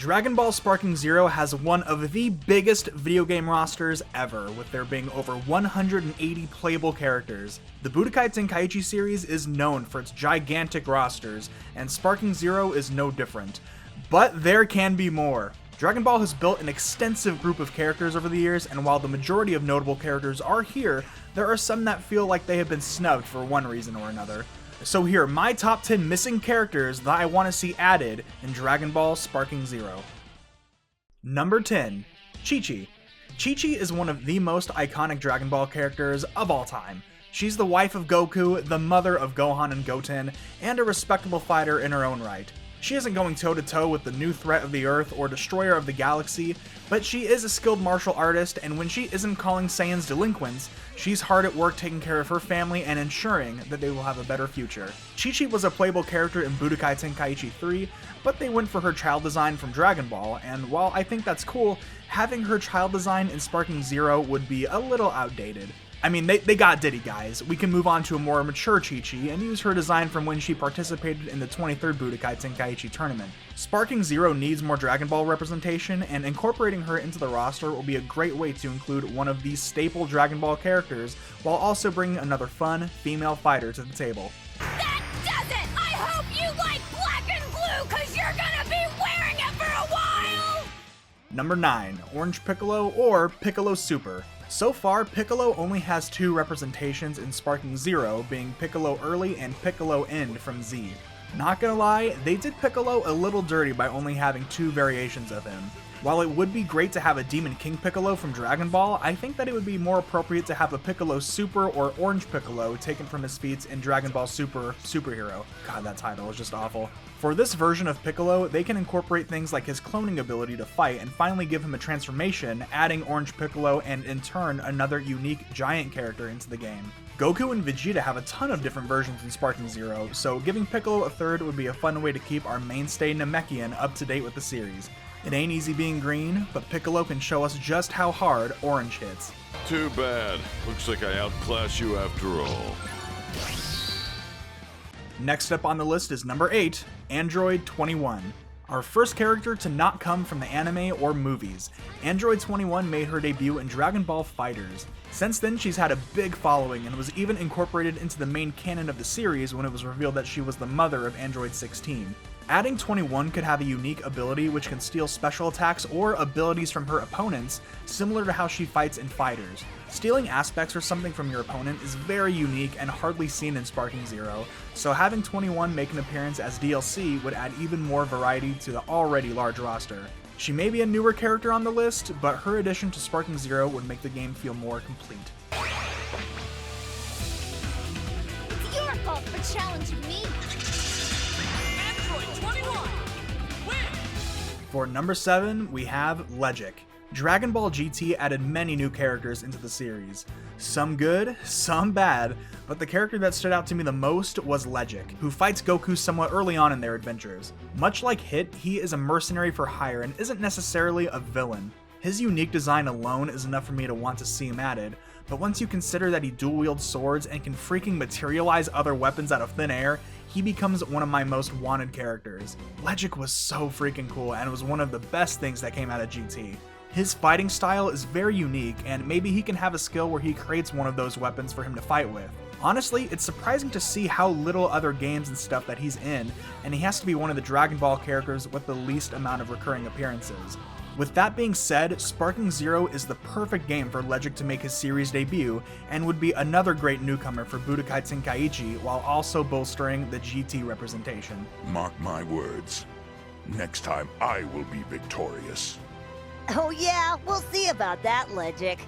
Dragon Ball Sparking Zero has one of the biggest video game rosters ever, with there being over 180 playable characters. The Budokai Tenkaichi series is known for its gigantic rosters, and Sparking Zero is no different. But there can be more. Dragon Ball has built an extensive group of characters over the years, and while the majority of notable characters are here, there are some that feel like they have been snubbed for one reason or another. So here are my top 10 missing characters that I want to see added in Dragon Ball Sparking Zero. Number 10. Chi-Chi. Chi-Chi is one of the most iconic Dragon Ball characters of all time. She's the wife of Goku, the mother of Gohan and Goten, and a respectable fighter in her own right. She isn't going toe-to-toe with the new threat of the Earth or destroyer of the galaxy, but she is a skilled martial artist, and when she isn't calling Saiyans delinquents, she's hard at work taking care of her family and ensuring that they will have a better future. Chi-Chi was a playable character in Budokai Tenkaichi 3, but they went for her child design from Dragon Ball, and while I think that's cool, having her child design in Sparking Zero would be a little outdated. I mean, they got Diddy, guys. We can move on to a more mature Chi-Chi and use her design from when she participated in the 23rd Budokai Tenkaichi tournament. Sparking Zero needs more Dragon Ball representation, and incorporating her into the roster will be a great way to include one of these staple Dragon Ball characters, while also bringing another fun, female fighter to the table. That does it! I hope you like black and blue, cause you're gonna be wearing it for a while! Number 9. Orange Piccolo or Piccolo Super. So far, Piccolo only has 2 representations in Sparking Zero, being Piccolo Early and Piccolo End from Z. Not gonna lie, they did Piccolo a little dirty by only having 2 variations of him. While it would be great to have a Demon King Piccolo from Dragon Ball, I think that it would be more appropriate to have a Piccolo Super or Orange Piccolo taken from his feats in Dragon Ball Super Superhero. God, that title is just awful. For this version of Piccolo, they can incorporate things like his cloning ability to fight and finally give him a transformation, adding Orange Piccolo and in turn another unique giant character into the game. Goku and Vegeta have a ton of different versions in Sparking Zero, so giving Piccolo a third would be a fun way to keep our mainstay Namekian up to date with the series. It ain't easy being green, but Piccolo can show us just how hard orange hits. Too bad. Looks like I outclass you after all. Next up on the list is number 8, Android 21. Our first character to not come from the anime or movies. Android 21 made her debut in Dragon Ball FighterZ. Since then, she's had a big following and was even incorporated into the main canon of the series when it was revealed that she was the mother of Android 16. Adding 21 could have a unique ability which can steal special attacks or abilities from her opponents, similar to how she fights in FighterZ. Stealing aspects or something from your opponent is very unique and hardly seen in Sparking Zero, so having 21 make an appearance as DLC would add even more variety to the already large roster. She may be a newer character on the list, but her addition to Sparking Zero would make the game feel more complete. It's your fault for challenging me! Android 21! Win! For number 7, we have Legic. Dragon Ball GT added many new characters into the series. Some good, some bad, but the character that stood out to me the most was Legic, who fights Goku somewhat early on in their adventures. Much like Hit, he is a mercenary for hire and isn't necessarily a villain. His unique design alone is enough for me to want to see him added, but once you consider that he dual-wields swords and can freaking materialize other weapons out of thin air, he becomes one of my most wanted characters. Legic was so freaking cool and was one of the best things that came out of GT. His fighting style is very unique, and maybe he can have a skill where he creates one of those weapons for him to fight with. Honestly, it's surprising to see how little other games and stuff that he's in, and he has to be one of the Dragon Ball characters with the least amount of recurring appearances. With that being said, Sparking Zero is the perfect game for Legic to make his series debut, and would be another great newcomer for Budokai Tenkaichi while also bolstering the GT representation. Mark my words. Next time I will be victorious. Oh yeah, we'll see about that, Legic.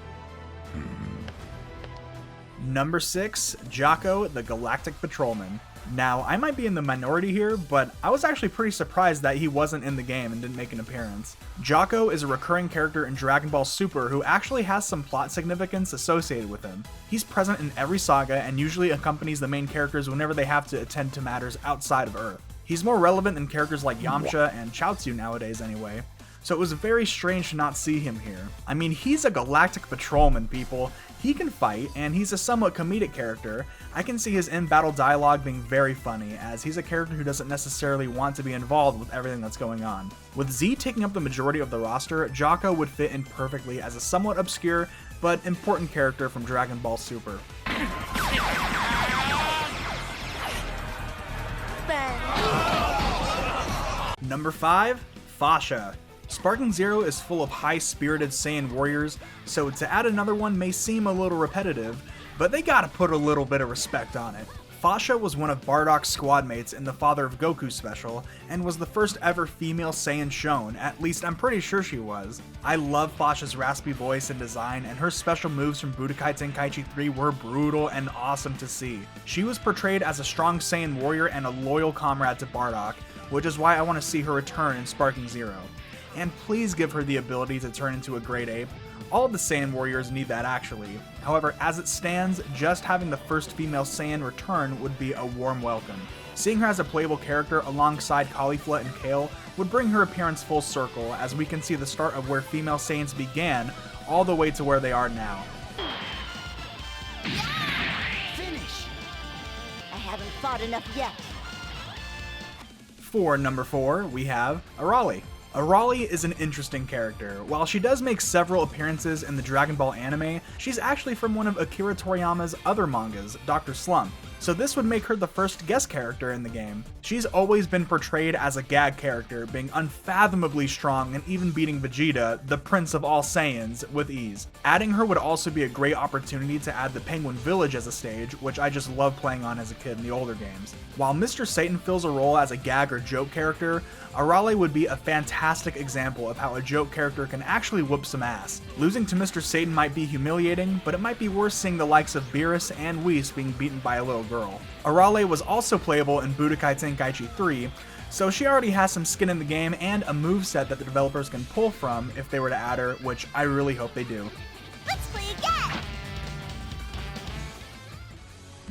Number 6, Jocko the Galactic Patrolman. Now, I might be in the minority here, but I was actually pretty surprised that he wasn't in the game and didn't make an appearance. Jocko is a recurring character in Dragon Ball Super who actually has some plot significance associated with him. He's present in every saga and usually accompanies the main characters whenever they have to attend to matters outside of Earth. He's more relevant than characters like Yamcha and Chaozu nowadays anyway. so it was very strange to not see him here. I mean, he's a galactic patrolman, people. He can fight, and he's a somewhat comedic character. I can see his in-battle dialogue being very funny, as he's a character who doesn't necessarily want to be involved with everything that's going on. With Z taking up the majority of the roster, Jocko would fit in perfectly as a somewhat obscure but important character from Dragon Ball Super. Number 5, Fasha. Sparking Zero is full of high-spirited Saiyan warriors, so to add another one may seem a little repetitive, but they gotta put a little bit of respect on it. Fasha was one of Bardock's squad mates in the Father of Goku special, and was the first ever female Saiyan shown, at least I'm pretty sure she was. I love Fasha's raspy voice and design, and her special moves from Budokai Tenkaichi 3 were brutal and awesome to see. She was portrayed as a strong Saiyan warrior and a loyal comrade to Bardock, which is why I want to see her return in Sparking Zero. And please give her the ability to turn into a Great Ape. All of the Saiyan warriors need that actually. However, as it stands, just having the first female Saiyan return would be a warm welcome. Seeing her as a playable character alongside Caulifla and Kale would bring her appearance full circle, as we can see the start of where female Saiyans began all the way to where they are now. Finish! I haven't fought enough yet. For number 4, we have Arale. Arale is an interesting character. While she does make several appearances in the Dragon Ball anime, she's actually from one of Akira Toriyama's other mangas, Dr. Slump, so this would make her the first guest character in the game. She's always been portrayed as a gag character, being unfathomably strong and even beating Vegeta, the prince of all Saiyans, with ease. Adding her would also be a great opportunity to add the Penguin Village as a stage, which I just loved playing on as a kid in the older games. While Mr. Satan fills a role as a gag or joke character, Arale would be a fantastic example of how a joke character can actually whoop some ass. Losing to Mr. Satan might be humiliating, but it might be worse seeing the likes of Beerus and Whis being beaten by a little girl. Arale was also playable in Budokai Tenkaichi 3, so she already has some skin in the game and a moveset that the developers can pull from if they were to add her, which I really hope they do. Let's play again!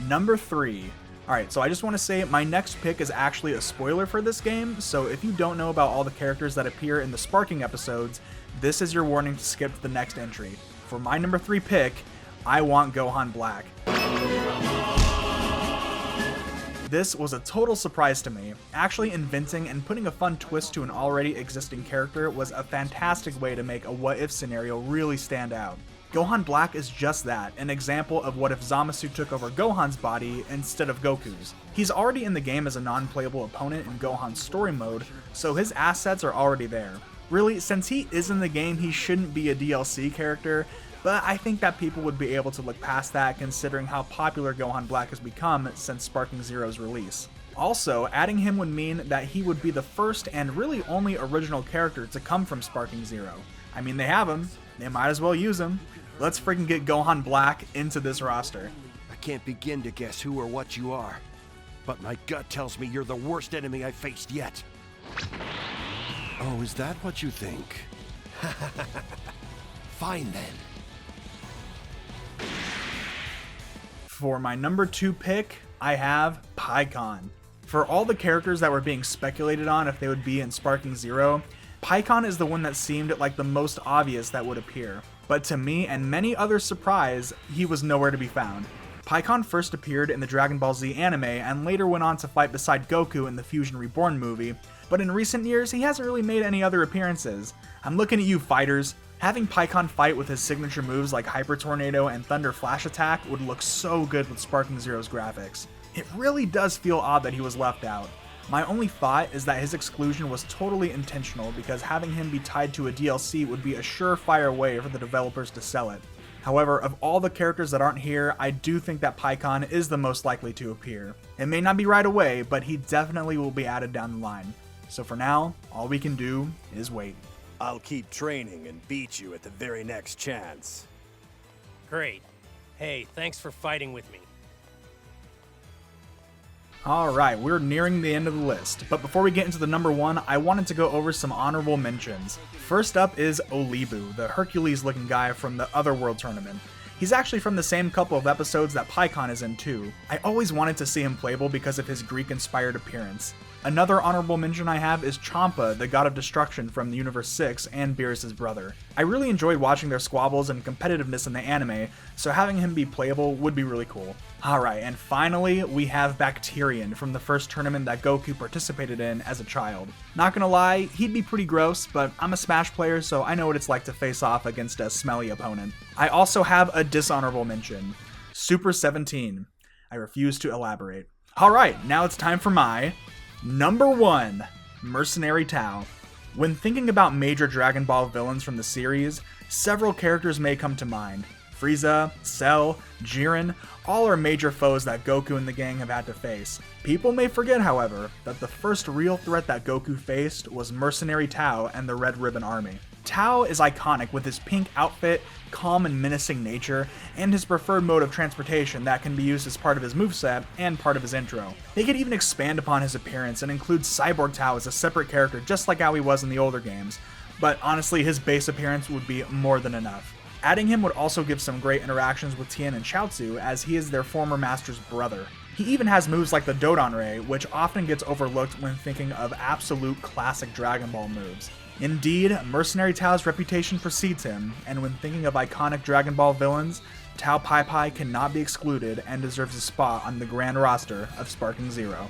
Number 3. Alright, so I just want to say my next pick is actually a spoiler for this game, so if you don't know about all the characters that appear in the Sparking episodes, this is your warning to skip to the next entry. For my number 3 pick, I want Gohan Black. This was a total surprise to me. Actually inventing and putting a fun twist to an already existing character was a fantastic way to make a what-if scenario really stand out. Gohan Black is just that, an example of what if Zamasu took over Gohan's body instead of Goku's. He's already in the game as a non-playable opponent in Gohan's story mode, so his assets are already there. Really, since he is in the game, he shouldn't be a DLC character, but I think that people would be able to look past that considering how popular Gohan Black has become since Sparking Zero's release. Also, adding him would mean that he would be the first and really only original character to come from Sparking Zero. I mean, they have him, they might as well use him. Let's freaking get Gohan Black into this roster. I can't begin to guess who or what you are, but my gut tells me you're the worst enemy I've faced yet. Oh, is that what you think? Fine then. For my number 2 pick, I have Pikkon. For all the characters that were being speculated on if they would be in Sparking Zero, Pikkon is the one that seemed like the most obvious that would appear. But to me and many others' surprise, he was nowhere to be found. Pikkon first appeared in the Dragon Ball Z anime and later went on to fight beside Goku in the Fusion Reborn movie, but in recent years he hasn't really made any other appearances. I'm looking at you, fighters. Having Pikkon fight with his signature moves like Hyper Tornado and Thunder Flash Attack would look so good with Sparking Zero's graphics. It really does feel odd that he was left out. My only thought is that his exclusion was totally intentional because having him be tied to a DLC would be a surefire way for the developers to sell it. However, of all the characters that aren't here, I do think that Pikkon is the most likely to appear. It may not be right away, but he definitely will be added down the line. So for now, all we can do is wait. I'll keep training and beat you at the very next chance. Great. Hey, thanks for fighting with me. Alright, we're nearing the end of the list, but before we get into the number 1, I wanted to go over some honorable mentions. First up is Olibu, the Hercules-looking guy from the Otherworld tournament. He's actually from the same couple of episodes that Pikkon is in too. I always wanted to see him playable because of his Greek-inspired appearance. Another honorable mention I have is Champa, the god of destruction from the Universe 6 and Beerus' brother. I really enjoyed watching their squabbles and competitiveness in the anime, so having him be playable would be really cool. Alright, and finally, we have Bacterian from the first tournament that Goku participated in as a child. Not gonna lie, he'd be pretty gross, but I'm a Smash player, so I know what it's like to face off against a smelly opponent. I also have a dishonorable mention, Super 17. I refuse to elaborate. Alright, now it's time for my number 1, Mercenary Tao. When thinking about major Dragon Ball villains from the series, several characters may come to mind. Frieza, Cell, Jiren, all are major foes that Goku and the gang have had to face. People may forget, however, that the first real threat that Goku faced was Mercenary Tao and the Red Ribbon Army. Tao is iconic with his pink outfit, calm and menacing nature, and his preferred mode of transportation that can be used as part of his moveset and part of his intro. They could even expand upon his appearance and include Cyborg Tao as a separate character just like how he was in the older games, but honestly his base appearance would be more than enough. Adding him would also give some great interactions with Tien and Chaozu, as he is their former master's brother. He even has moves like the Dodon Ray, which often gets overlooked when thinking of absolute classic Dragon Ball moves. Indeed, Mercenary Tao's reputation precedes him, and when thinking of iconic Dragon Ball villains, Tao Pai Pai cannot be excluded and deserves a spot on the grand roster of Sparking Zero.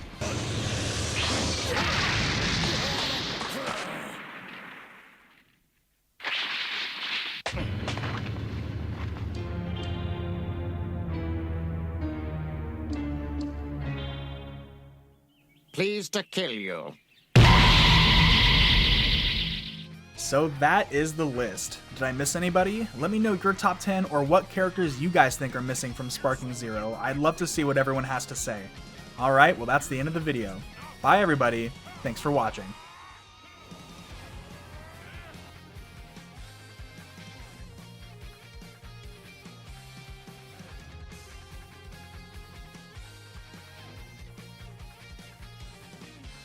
Pleased to kill you. So that is the list. Did I miss anybody? Let me know your top 10 or what characters you guys think are missing from Sparking Zero. I'd love to see what everyone has to say. Alright, well that's the end of the video. Bye everybody, thanks for watching.